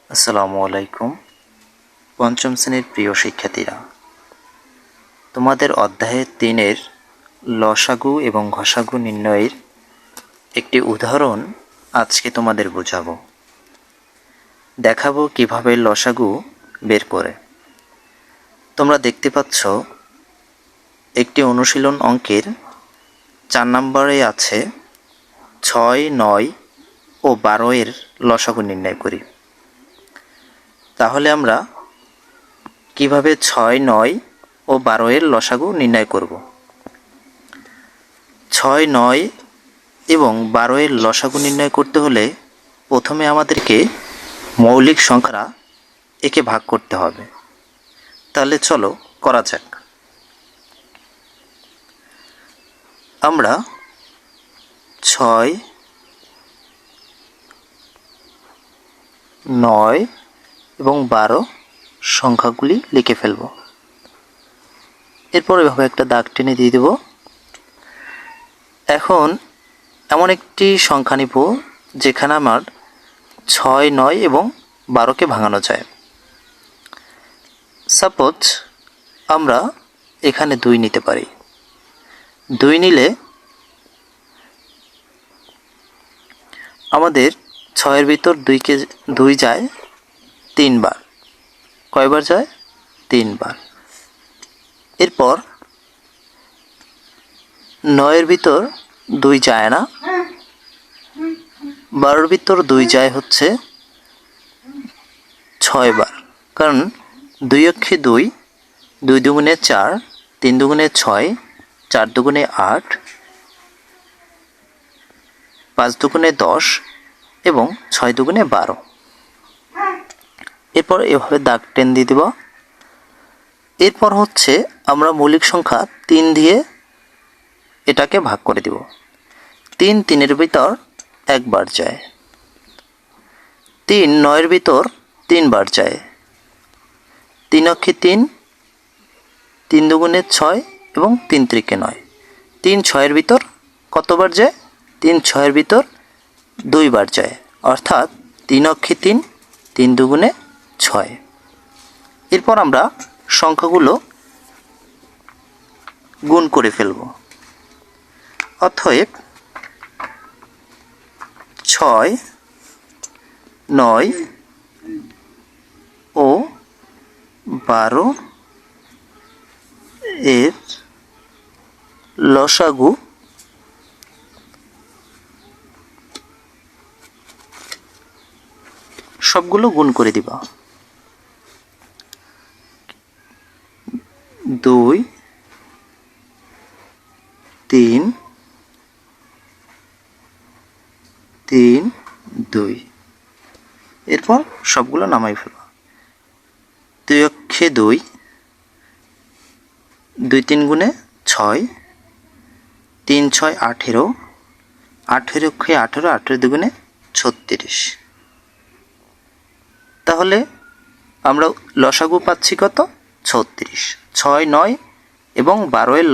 আসসালামু আলাইকুম। পঞ্চম শ্রেণীর প্রিয় শিক্ষার্থীরা, তোমাদের অধ্যায় 3-এর লসাগু এবং ঘসাগু নির্ণয়ের একটি উদাহরণ আজকে তোমাদের বোঝাবো। দেখাবো কিভাবে লসাগু বের করে। তোমরা দেখতে পাচ্ছ একটি অনুশীলন অঙ্কের 4 নম্বরে আছে 6, 9 ও 12 এর লসাগু নির্ণয় করি। তাহলে আমরা কিভাবে 6, 9 ও 12 এর লসাগু নির্ণয় করব। 6, 9 এবং 12 এর লসাগু নির্ণয় করতে হলে প্রথমে আমাদেরকে মৌলিক সংখ্যা একে ভাগ করতে হবে। তাহলে চলো করা যাক। আমরা 6, 9 এবং 12 সংখ্যাগুলি লিখে ফেলব। এরপর এভাবে একটা দাগ টেনে দিয়ে দেব। এখন এমন একটি সংখ্যা নিব যেখানে আমার 6, 9 এবং 12কে ভাঙানো যায়। সাপোজ আমরা এখানে 2 নিতে পারি। 2 নিলে আমাদের 6-এর ভিতর 2 যায় 3 বার। কয়বার যায়? 3 বার। এরপর 9-এর ভিতর 2 যায় না, 12-এর ভিতর 2 যায় হচ্ছে 6 বার। কারণ 2 অক্ষে 2, 2 দুগুণে 4, 3 দুগুণে 6, 4 দুগুণে 8, 5 দুগুণে 10 এবং 6 দুগুণে 12। এরপর এভাবে দাগ টেন দিয়ে দেব। এরপর হচ্ছে আমরা মৌলিক সংখ্যা 3 দিয়ে এটাকে ভাগ করে দেব। 3 3-এর ভিতর 1 বার যায়। 3 9-এর ভিতর 3 বার যায়। 3 অক্ষে 3, 3 দুগুণে 6 এবং 3 ত্রিকে 9। 3 6-এর ভিতর কতবার যায়? 3 6-এর ভিতর 2 বার যায়। অর্থাৎ 3 অক্ষে 3, 3 দুগুণে 6। এরপর আমরা সংখ্যাগুলো গুণ করে ফেলব। অতএব 6, 9 ও 12 এর লসাগু সবগুলো গুণ করে দিবা। 2, 3, 3, 2। এরপর সবগুলো নামাই ফেলবা। 2 অক্ষে 2, 2 3 গুণে 6, 3 6 18, 18 অক্ষে 18, 18 দুগুণে 36। তাহলে আমরা লসাগু পাচ্ছি কত? 36। 6, 9 এবং 12 এর